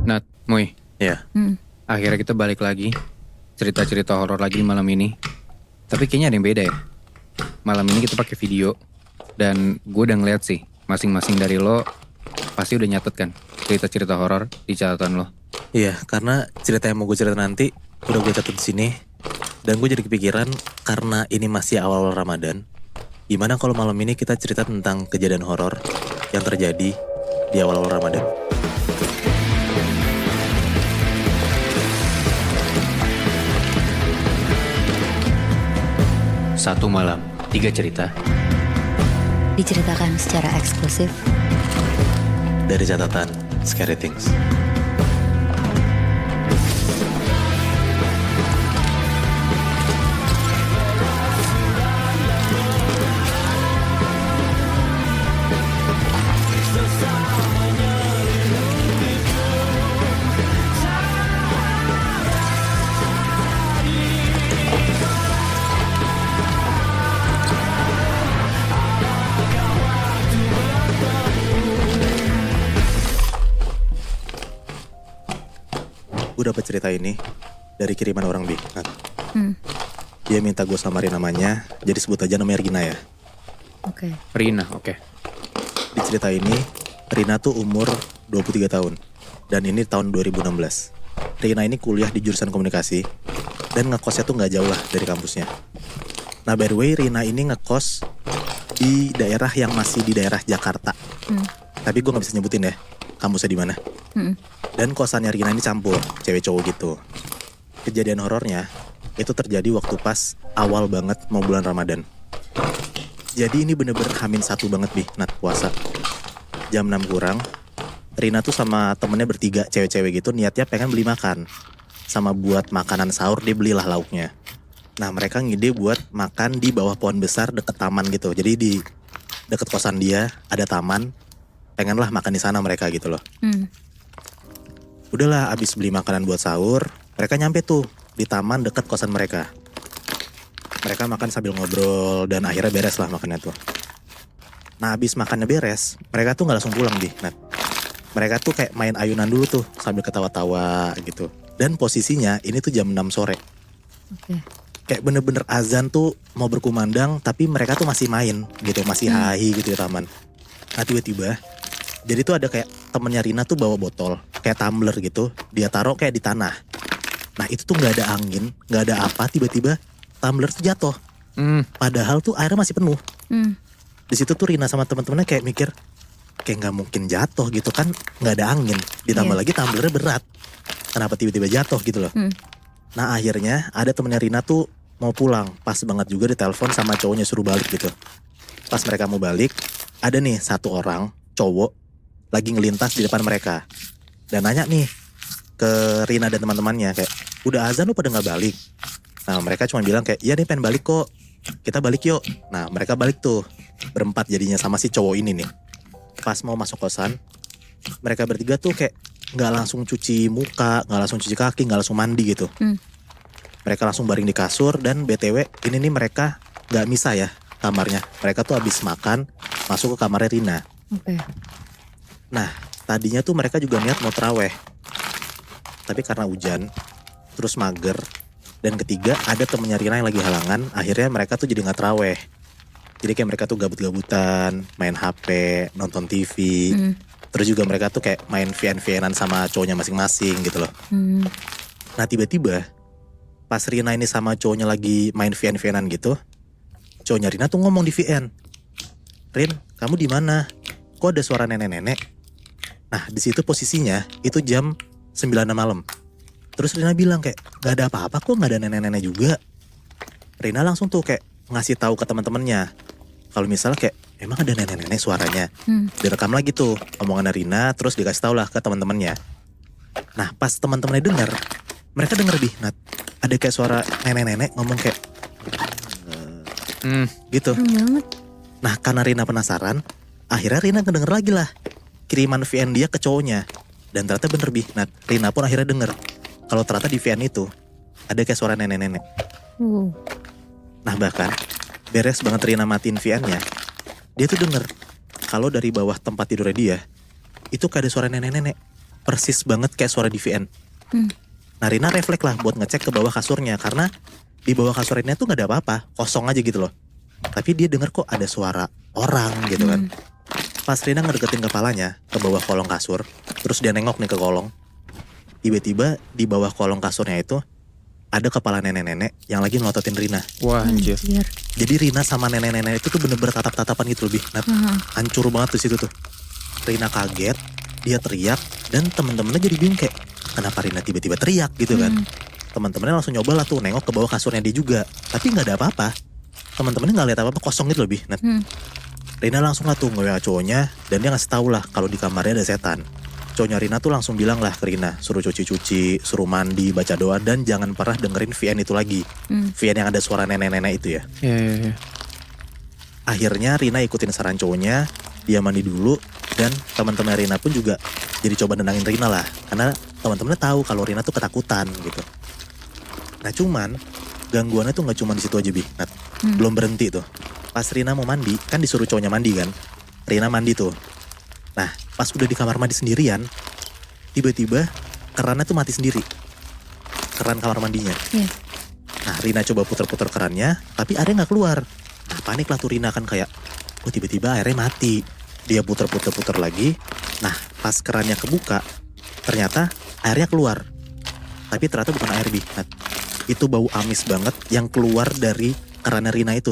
Nat, Moy, Ya, akhirnya kita balik lagi. Cerita-cerita horor lagi malam ini. Tapi kayaknya ada yang beda ya. Malam ini kita pakai video. Dan gue udah ngeliat sih, masing-masing dari lo pasti udah nyatet kan cerita-cerita horor di catatan lo. iya, karena cerita yang mau gue cerita nanti udah gue catat di sini. Dan gue jadi kepikiran karena ini masih awal-awal Ramadan. Gimana kalau malam ini kita cerita tentang kejadian horor yang terjadi di awal-awal Ramadan? Satu malam, 3 cerita. Diceritakan secara eksklusif. Dari catatan Scary Things. Gue dapet cerita ini dari kiriman orang B. Nah, dia minta gue samarin namanya, jadi sebut aja namanya Rina ya. Oke. Rina, oke. Di cerita ini, Rina tuh umur 23 tahun. Dan ini tahun 2016. Rina ini kuliah di jurusan komunikasi. Dan ngekosnya tuh gak jauh lah dari kampusnya. Nah by the way, Rina ini ngekos di daerah yang masih di daerah Jakarta. Tapi gue gak bisa nyebutin ya kampusnya di mana. Dan kosannya Rina ini campur, cewek cowok gitu. Kejadian horornya itu terjadi waktu pas awal banget mau bulan Ramadan. Jadi ini bener-bener H-1 banget Bi, Nat, puasa. Jam 6 kurang, Rina tuh sama temennya bertiga, cewek-cewek gitu, niatnya pengen beli makan. Sama buat makanan sahur, dia belilah lauknya. Nah mereka ngide buat makan di bawah pohon besar deket taman gitu. Jadi di deket kosan dia ada taman, pengenlah makan di sana mereka gitu loh. Udahlah abis beli makanan buat sahur, mereka nyampe tuh di taman deket kosan mereka. Mereka makan sambil ngobrol dan akhirnya beres lah makannya tuh. Nah abis makannya beres, mereka tuh gak langsung pulang Di. Nah, mereka tuh kayak main ayunan dulu tuh sambil ketawa-tawa gitu. Dan posisinya ini tuh jam 6 sore. Oke. Kayak bener-bener azan tuh mau berkumandang tapi mereka tuh masih main gitu, masih hahi gitu di taman. Nah tiba-tiba, jadi tuh ada kayak temennya Rina tuh bawa botol, kayak tumbler gitu, dia taruh kayak di tanah. Nah itu tuh gak ada angin, gak ada apa, tiba-tiba tumbler tuh jatuh. Padahal tuh airnya masih penuh. Di situ tuh Rina sama teman-temannya kayak mikir, kayak nggak mungkin jatuh gitu kan, nggak ada angin. Ditambah lagi tumblernya berat, kenapa tiba-tiba jatuh gitu loh. Nah akhirnya ada temennya Rina tuh mau pulang, pas banget juga ditelepon sama cowoknya suruh balik gitu. Pas mereka mau balik, ada nih satu orang cowok lagi ngelintas di depan mereka dan nanya nih ke Rina dan teman-temannya kayak, udah azan lu pada nggak balik? Nah mereka cuma bilang kayak, iya nih pengen balik kok, kita balik yuk. Nah mereka balik tuh berempat jadinya sama si cowok ini nih. Pas mau masuk kosan, mereka bertiga tuh kayak nggak langsung cuci muka, nggak langsung cuci kaki, nggak langsung mandi gitu. Mereka langsung baring di kasur dan BTW ini nih mereka nggak misah ya kamarnya. Mereka tuh habis makan masuk ke kamarnya Rina. Oke. Nah tadinya tuh mereka juga niat mau teraweh, tapi karena hujan, terus mager, dan ketiga ada temennya Rina yang lagi halangan, akhirnya mereka tuh jadi nggak teraweh. Jadi kayak mereka tuh gabut-gabutan, main HP, nonton TV. Terus juga mereka tuh kayak main VN-VNan sama cowoknya masing-masing gitu loh. Nah tiba-tiba pas Rina ini sama cowoknya lagi main VN-VNan gitu, cowoknya Rina tuh ngomong di VN, Rin, kamu di mana? Kok ada suara nenek-nenek? Nah di situ posisinya itu jam 9 malam. Terus Rina bilang kayak, gak ada apa-apa kok, gak ada nenek-nenek juga. Rina langsung tuh kayak ngasih tahu ke teman-temannya kalau misalnya kayak emang ada nenek-nenek suaranya. Direkam lagi tuh omongan Rina, terus dikasih tahu lah ke teman-temannya. Nah pas teman-temannya dengar, mereka denger Bi, Nat, ada kayak suara nenek-nenek ngomong kayak gitu. Banget. Nah karena Rina penasaran, akhirnya Rina ngedenger lagi lah kiriman VN dia ke cowoknya. Dan ternyata bener Bi, Nat, Rina pun akhirnya denger kalau ternyata di VN itu ada kayak suara nenek-nenek. Nah bahkan beres banget Rina matiin VN-nya, dia tuh denger kalau dari bawah tempat tidurnya dia itu kayak ada suara nenek-nenek persis banget kayak suara DVN. Hmm. Nah Rina refleks lah buat ngecek ke bawah kasurnya, karena di bawah kasur Rina tuh gak ada apa-apa, kosong aja gitu loh. Tapi dia denger kok ada suara orang gitu kan. Pas Rina ngedeketin kepalanya ke bawah kolong kasur, terus dia nengok nih ke kolong. Tiba-tiba di bawah kolong kasurnya itu ada kepala nenek-nenek yang lagi melototin Rina. Wah anjir. Anjir. Jadi Rina sama nenek-nenek itu tuh bener-bener tatap-tatapan gitu lebih. Nah, hancur banget di situ tuh. Rina kaget, dia teriak, dan temen-temennya jadi bingung kayak, kenapa Rina tiba-tiba teriak gitu kan. Teman-temannya langsung nyoba lah tuh nengok ke bawah kasurnya dia juga, tapi nggak ada apa-apa. Teman-temannya nggak lihat apa-apa, kosong gitu lebih. Nah, Rina langsung lah tuh nge-WA cowoknya, dan dia ngasih tahu lah kalau di kamarnya ada setan. Cowoknya Rina tuh langsung bilang lah ke Rina, suruh cuci-cuci, suruh mandi, baca doa, dan jangan pernah dengerin VN itu lagi. VN yang ada suara nenek-nenek itu ya. Iya. Akhirnya Rina ikutin saran cowoknya, dia mandi dulu, dan teman-teman Rina pun juga jadi coba nenangin Rina lah, karena teman-temannya tahu kalau Rina tuh ketakutan gitu. Nah cuman gangguannya tuh nggak cuma di situ aja Bi, Nat. Belum berhenti tuh. Pas Rina mau mandi, kan disuruh cowoknya mandi kan. Rina mandi tuh. Nah pas udah di kamar mandi sendirian, tiba-tiba kerannya tuh mati sendiri. Keran kamar mandinya. Iya. Nah Rina coba puter-puter kerannya, tapi airnya nggak keluar. Nah panik lah tuh Rina kan kayak, oh tiba-tiba airnya mati. Dia puter-puter lagi. Nah pas kerannya kebuka, ternyata airnya keluar. Tapi ternyata bukan air Bi. Nah, itu bau amis banget yang keluar dari kerannya Rina itu.